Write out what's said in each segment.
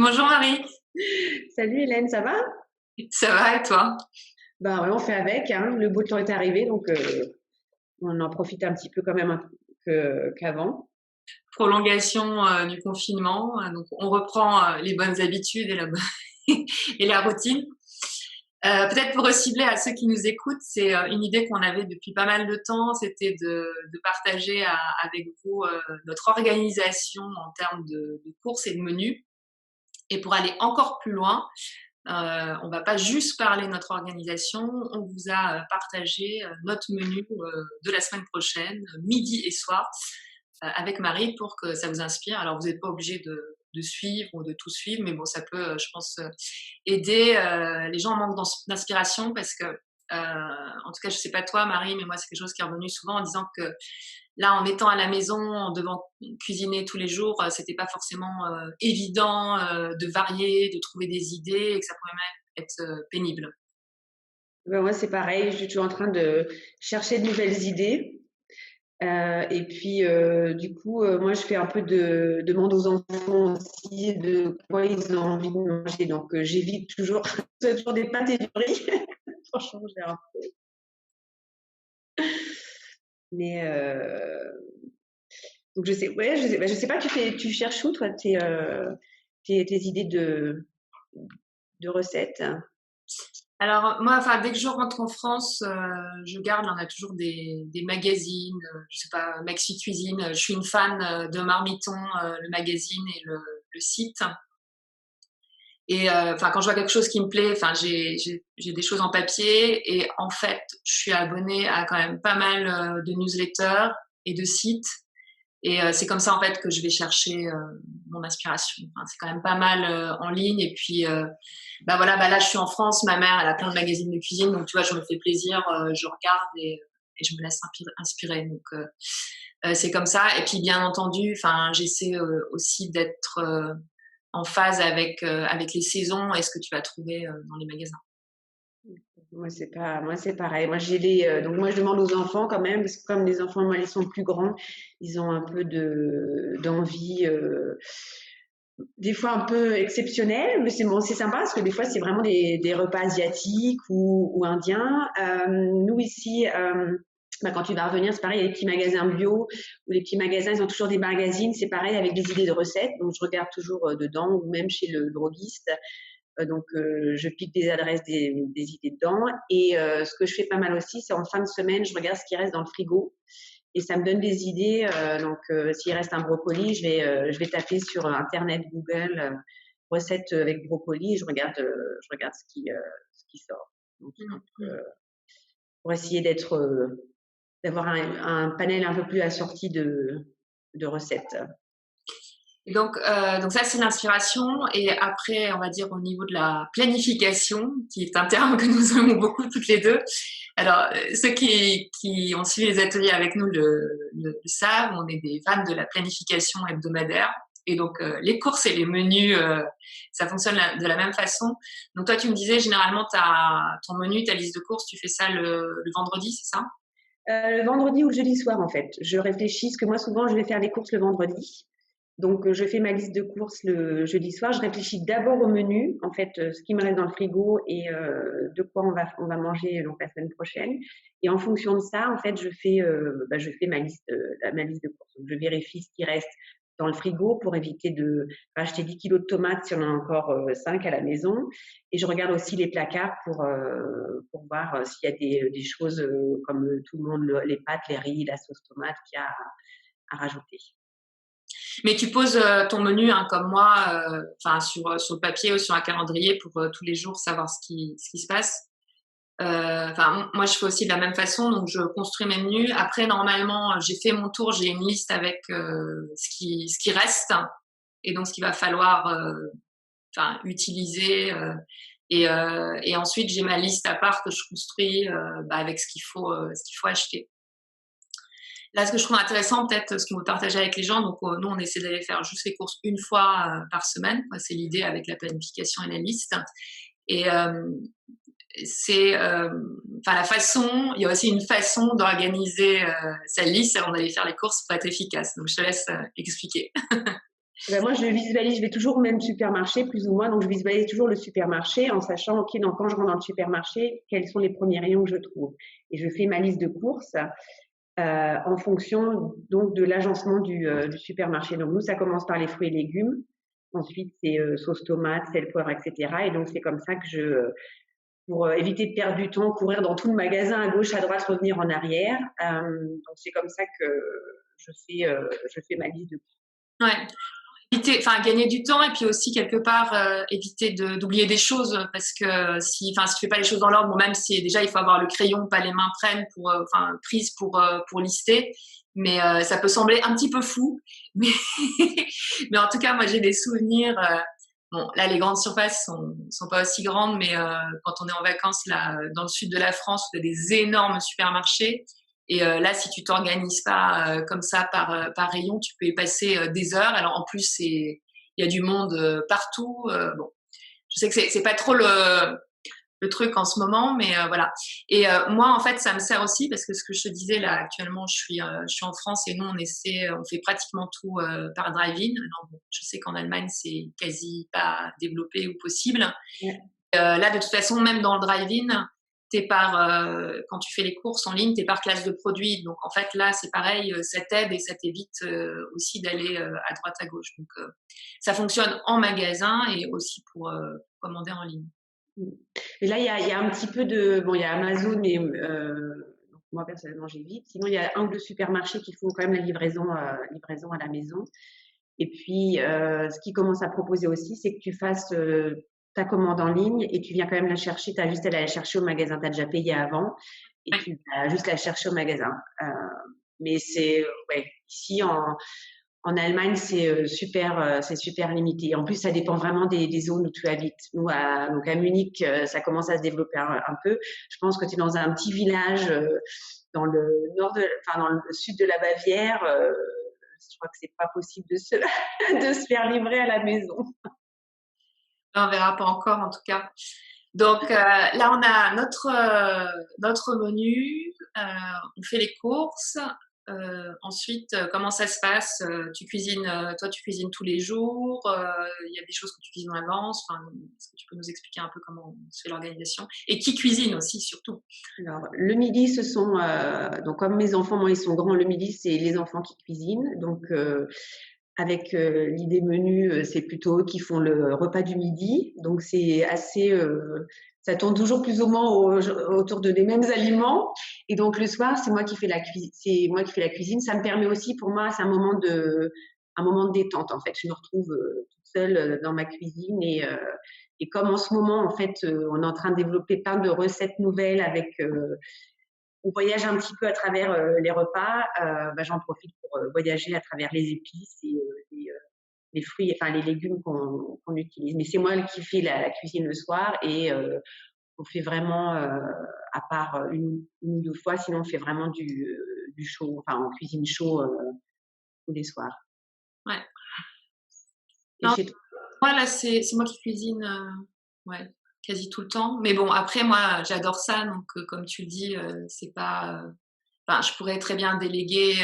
Bonjour Marie, Salut Hélène, ça va? ça va et toi? Ben ouais, on fait avec, hein. Le beau temps est arrivé, donc on en profite un petit peu quand même qu'avant. Prolongation du confinement, donc on reprend les bonnes habitudes et et la routine. Peut-être pour recibler à ceux qui nous écoutent, c'est une idée qu'on avait depuis pas mal de temps, c'était de partager avec vous notre organisation en termes de courses et de menus. Et pour aller encore plus loin, on va pas juste parler de notre organisation, on vous a partagé notre menu de la semaine prochaine, midi et soir, avec Marie pour que ça vous inspire. Alors, vous n'êtes pas obligé de suivre ou de tout suivre, mais bon, ça peut, je pense, aider les gens en manque d'inspiration parce que, en tout cas, je sais pas toi, Marie, mais moi, c'est quelque chose qui est revenu souvent en disant que là, en étant à la maison, en devant cuisiner tous les jours, c'était pas forcément évident de varier, de trouver des idées et que ça pouvait même être pénible. Ben moi, c'est pareil, je suis toujours en train de chercher de nouvelles idées. Et puis, du coup, moi, je fais un peu de demande aux enfants aussi de quoi ils ont envie de manger. Donc, j'évite toujours, toujours des pâtes et du riz pour changer un peu. Mais, donc, je sais, ouais, je sais pas, tu cherches où, toi, tes idées de recettes? Alors moi, enfin, dès que je rentre en France, je garde, on a toujours des magazines, je sais pas, Maxi Cuisine. Je suis une fan de Marmiton, le magazine et le site. Et enfin, quand je vois quelque chose qui me plaît, enfin, j'ai des choses en papier et en fait, je suis abonnée à quand même pas mal de newsletters et de sites. Et c'est comme ça en fait que je vais chercher mon inspiration. Enfin, c'est quand même pas mal en ligne. Et puis, bah voilà, bah là je suis en France, ma mère elle a plein de magazines de cuisine, donc tu vois, je me fais plaisir, je regarde et je me laisse inspirer. Donc c'est comme ça. Et puis bien entendu, enfin, j'essaie aussi d'être en phase avec les saisons et ce que tu vas trouver dans les magasins. Moi, c'est pareil. Moi, donc moi, je demande aux enfants quand même, parce que comme les enfants, moi, ils sont plus grands, ils ont un peu d'envie, des fois un peu exceptionnelle, mais c'est bon, c'est sympa parce que des fois, c'est vraiment des repas asiatiques ou indiens. Nous ici, bah, quand tu vas revenir, c'est pareil, il y a les petits magasins bio ou les petits magasins, ils ont toujours des magazines, c'est pareil avec des idées de recettes. Donc, je regarde toujours dedans ou même chez le droguiste. Donc, je pique des adresses, des idées dedans. Et ce que je fais pas mal aussi, c'est en fin de semaine, je regarde ce qui reste dans le frigo et ça me donne des idées. Donc, s'il reste un brocoli, je vais taper sur Internet, Google, recettes avec brocoli et je regarde ce qui sort. Donc, Mmh. pour essayer d'avoir un panel un peu plus assorti de recettes. Et donc ça, c'est l'inspiration. Et après, on va dire au niveau de la planification, qui est un terme que nous aimons beaucoup toutes les deux. Alors, ceux qui ont suivi les ateliers avec nous le savent, on est des fans de la planification hebdomadaire. Et donc, les courses et les menus, ça fonctionne de la même façon. Donc, toi, tu me disais, généralement, ton menu, ta liste de courses, tu fais ça le vendredi, c'est ça? Le vendredi ou le jeudi soir, en fait. Je réfléchis, parce que moi, souvent, je vais faire les courses le vendredi. Donc, je fais ma liste de courses le jeudi soir. Je réfléchis d'abord au menu, en fait, ce qui me reste dans le frigo et de quoi on va manger donc, la semaine prochaine. Et en fonction de ça, en fait, je fais ma liste de courses. Donc, je vérifie ce qui reste dans le frigo pour éviter de racheter 10 kilos de tomates si on en a encore 5 à la maison. Et je regarde aussi les placards pour voir s'il y a des choses comme tout le monde, les pâtes, les riz, la sauce tomate qu'il y a à rajouter. Mais tu poses ton menu, hein, comme moi, enfin sur le papier ou sur un calendrier pour tous les jours savoir ce qui se passe. Enfin, moi, je fais aussi de la même façon, donc je construis mes menus. Après, normalement, j'ai fait mon tour, j'ai une liste avec ce qui reste et donc ce qu'il va falloir enfin, utiliser. Et ensuite, j'ai ma liste à part que je construis bah, avec ce qu'il faut acheter. Là, ce que je trouve intéressant, peut-être, ce que vous partagez avec les gens, donc nous, on essaie d'aller faire juste les courses une fois par semaine. C'est l'idée avec la planification et la liste. Et c'est, enfin, la façon, il y a aussi une façon d'organiser sa liste avant d'aller faire les courses pour être efficace. Donc, je te laisse expliquer. Ben moi, je le visualise, je vais toujours au même supermarché, plus ou moins, donc je visualise toujours le supermarché en sachant, OK, donc quand je rentre dans le supermarché, quels sont les premiers rayons que je trouve. Et je fais ma liste de courses en fonction donc de l'agencement du supermarché. Donc nous, ça commence par les fruits et légumes. Ensuite, c'est sauce tomate, sel, poivre, etc. Et donc c'est comme ça que pour éviter de perdre du temps, courir dans tout le magasin à gauche, à droite, revenir en arrière. Donc c'est comme ça que je fais ma liste de courses. Ouais. Enfin gagner du temps et puis aussi quelque part éviter d'oublier des choses parce que si tu fais pas les choses dans l'ordre, bon, même si déjà il faut avoir le crayon, pas les mains prises pour lister, mais ça peut sembler un petit peu fou, mais mais en tout cas moi j'ai des souvenirs. Bon là les grandes surfaces sont pas aussi grandes, mais quand on est en vacances là dans le sud de la France, il y a des énormes supermarchés. Et là, si tu t'organises pas comme ça par rayon, tu peux y passer des heures. Alors en plus, il y a du monde partout. Bon, je sais que c'est pas trop le truc en ce moment, mais voilà. Et moi, en fait, ça me sert aussi parce que ce que je te disais là, actuellement, je suis en France et nous, on fait pratiquement tout par drive-in. Alors, bon, je sais qu'en Allemagne, c'est quasi pas développé ou possible. Ouais. Là, de toute façon, même dans le drive-in, quand tu fais les courses en ligne, t'es par classe de produits. Donc, en fait, là, c'est pareil, ça t'aide et ça t'évite aussi d'aller à droite, à gauche. Donc, ça fonctionne en magasin et aussi pour commander en ligne. Et là, il y a un petit peu de... Bon, il y a Amazon, mais moi, personnellement, j'évite. Sinon, il y a un ou deux supermarchés qui font quand même la livraison à la maison. Et puis, ce qu'ils commencent à proposer aussi, c'est que tu fasses ta commande en ligne et tu viens quand même la chercher. Tu as juste à aller la chercher au magasin. Tu as déjà payé avant et tu vas juste la chercher au magasin. Mais ouais, ici, en Allemagne, c'est super limité. En plus, ça dépend vraiment des zones où tu habites. Nous, donc à Munich, ça commence à se développer un peu. Je pense que tu es dans un petit village dans le dans le sud de la Bavière. Je crois que c'est pas possible de se faire livrer à la maison. On verra pas encore, en tout cas. Donc là, on a notre menu. On fait les courses. Ensuite, comment ça se passe? Toi, tu cuisines tous les jours. Il y a des choses que tu cuisines en avance. Enfin, est-ce que tu peux nous expliquer un peu comment se fait l'organisation? Et qui cuisine aussi, surtout? Alors, le midi, donc comme mes enfants, moi, ils sont grands, le midi, c'est les enfants qui cuisinent. Donc, avec l'idée menu, c'est plutôt eux qui font le repas du midi. Donc, ça tourne toujours plus ou moins autour de les mêmes aliments. Et donc, le soir, c'est moi qui fais la cuisine. Ça me permet aussi, pour moi, c'est un moment de détente, en fait. Je me retrouve toute seule dans ma cuisine et comme en ce moment, en fait, on est en train de développer plein de recettes nouvelles on voyage un petit peu à travers les repas, j'en profite pour voyager à travers les épices et les fruits, enfin les légumes qu'on utilise. Mais c'est moi qui fais la cuisine le soir et on fait vraiment, à part une ou deux fois, sinon on fait vraiment du chaud, enfin on cuisine chaud tous les soirs. Ouais. Et Non, chez toi? moi, là, c'est moi qui cuisine, ouais, quasi tout le temps. Mais bon, après, moi, j'adore ça. Donc, comme tu le dis, c'est pas. Enfin, je pourrais très bien déléguer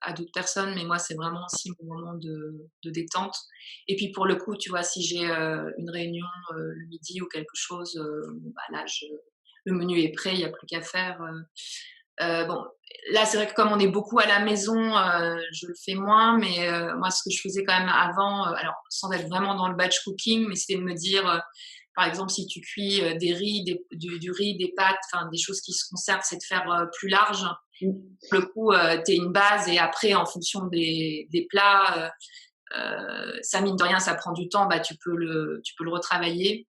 à d'autres personnes, mais moi, c'est vraiment aussi mon moment de détente. Et puis, pour le coup, tu vois, si j'ai une réunion le midi ou quelque chose, bon, bah, là, le menu est prêt, il n'y a plus qu'à faire. Bon, là, c'est vrai que comme on est beaucoup à la maison, je le fais moins, mais moi, ce que je faisais quand même avant, alors sans être vraiment dans le batch cooking, mais c'était de me dire, par exemple, si tu cuis des riz, du riz, des pâtes, enfin des choses qui se conservent, c'est de faire plus large. Pour le coup, tu es une base et après, en fonction des plats, ça mine de rien, ça prend du temps, bah, tu peux le retravailler.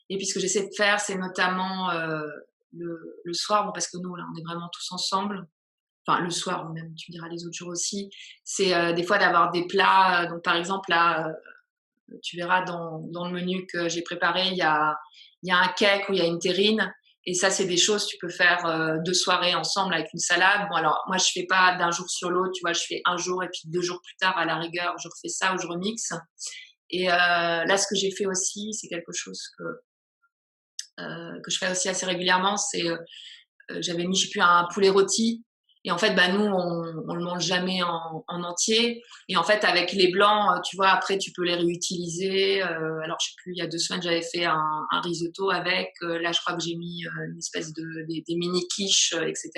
Et puis ce que j'essaie de faire, c'est notamment le soir, bon, parce que nous, là, on est vraiment tous ensemble. Enfin, le soir, même, tu me diras les autres jours aussi. C'est des fois d'avoir des plats. Donc, par exemple, là, tu verras dans le menu que j'ai préparé, il y a un cake ou il y a une terrine. Et ça, c'est des choses, tu peux faire 2 soirées ensemble avec une salade. Bon, alors, moi, je fais pas d'un jour sur l'autre, tu vois, je fais un jour et puis 2 jours plus tard, à la rigueur, je refais ça ou je remixe. Et là, ce que j'ai fait aussi, c'est quelque chose que je fais aussi assez régulièrement, c'est j'avais mis, je sais plus, un poulet rôti Et en fait, bah, nous, on le mange jamais en entier. Et en fait, avec les blancs, tu vois, après, tu peux les réutiliser. Alors, je sais plus, il y a 2 semaines, j'avais fait un risotto avec. Là, je crois que j'ai mis une espèce des mini quiches, etc.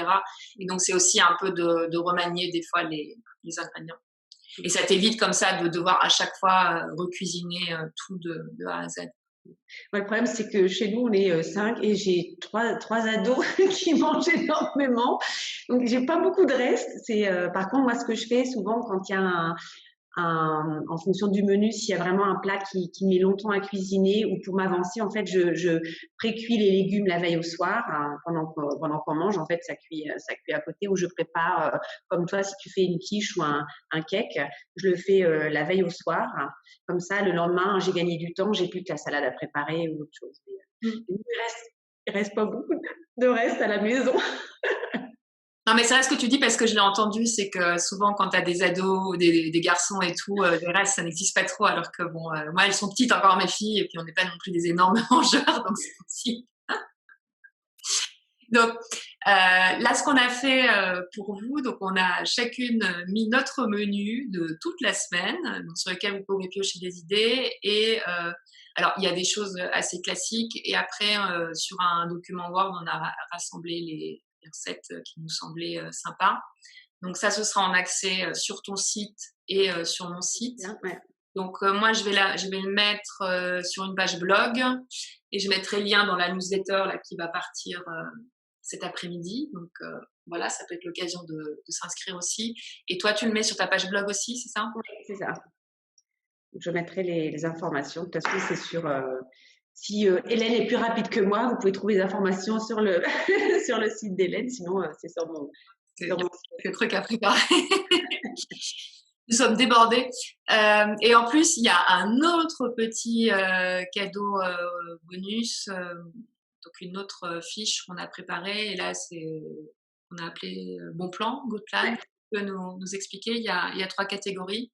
Et donc, c'est aussi un peu de remanier des fois les ingrédients. Et ça t'évite comme ça de devoir à chaque fois recuisiner tout de A à Z. Ouais, le problème, c'est que chez nous, on est 5 et j'ai trois ados qui mangent énormément. Donc, j'ai pas beaucoup de reste. Par contre, moi, ce que je fais souvent quand il y a en fonction du menu, s'il y a vraiment un plat qui met longtemps à cuisiner ou pour m'avancer, en fait, je pré-cuis les légumes la veille au soir, hein, pendant qu'on mange. En fait, ça cuit à côté ou je prépare, comme toi, si tu fais une quiche ou un cake, je le fais la veille au soir. Comme ça, le lendemain, j'ai gagné du temps, j'ai plus que la salade à préparer ou autre chose. Mm. Il reste pas beaucoup de reste à la maison. Non, mais c'est vrai ce que tu dis parce que je l'ai entendu, c'est que souvent quand tu as des ados, des garçons et tout, les restes, ça n'existe pas trop, alors que bon, moi, elles sont petites encore, mes filles, et puis on n'est pas non plus des énormes mangeurs, donc c'est aussi. Donc, là, ce qu'on a fait pour vous, donc on a chacune mis notre menu de toute la semaine, donc sur lequel vous pouvez piocher des idées. Et alors, il y a des choses assez classiques. Et après, sur un document Word, on a rassemblé les recettes qui nous semblaient sympas. Donc ça, ce sera en accès sur ton site et sur mon site. Bien, ouais. Donc moi, je vais le mettre sur une page blog et je mettrai le lien dans la newsletter là, qui va partir cet après-midi. Donc voilà, ça peut être l'occasion de s'inscrire aussi. Et toi, tu le mets sur ta page blog aussi, c'est ça? Oui, c'est ça. Je mettrai les informations. De toute façon, c'est sur. Si Hélène est plus rapide que moi, vous pouvez trouver les informations sur le, sur le site d'Hélène. Sinon, c'est sur Il y sur a mon quelques trucs à préparer. Nous sommes débordés. Et en plus, il y a un autre petit cadeau bonus, donc une autre fiche qu'on a préparée. Et là, on a appelé Bon Plan, Good Plan. Tu peux nous expliquer, il y a 3 catégories.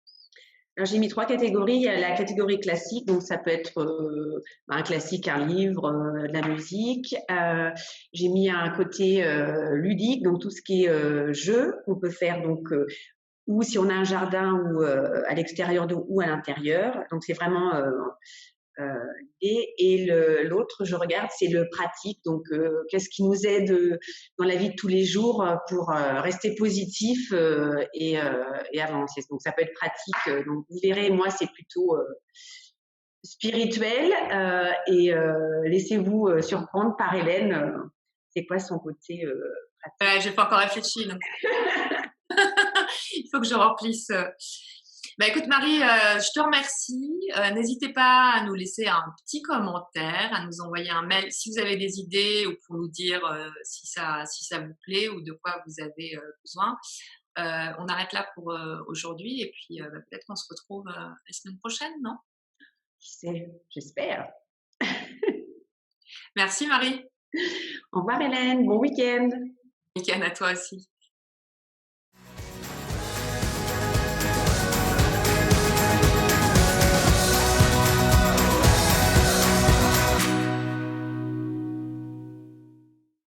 Alors, j'ai mis 3 catégories. Il y a la catégorie classique, donc ça peut être un classique, un livre, de la musique. J'ai mis un côté ludique, donc tout ce qui est jeu qu'on peut faire, donc ou si on a un jardin ou à l'extérieur ou à l'intérieur. Donc c'est vraiment et l'autre, je regarde, c'est le pratique. Donc, qu'est-ce qui nous aide dans la vie de tous les jours pour rester positif et avancer. Donc, ça peut être pratique. Donc, vous verrez, moi, c'est plutôt spirituel et laissez-vous surprendre par Hélène. C'est quoi son côté pratique? J'ai pas encore réfléchi, donc il faut que je remplisse. Bah écoute Marie, je te remercie. N'hésitez pas à nous laisser un petit commentaire, à nous envoyer un mail si vous avez des idées ou pour nous dire si ça vous plaît ou de quoi vous avez besoin. On arrête là pour aujourd'hui et puis bah, peut-être qu'on se retrouve la semaine prochaine, non? Qui sait? J'espère. Merci Marie. Au revoir Hélène, bon week-end. Week-end à toi aussi.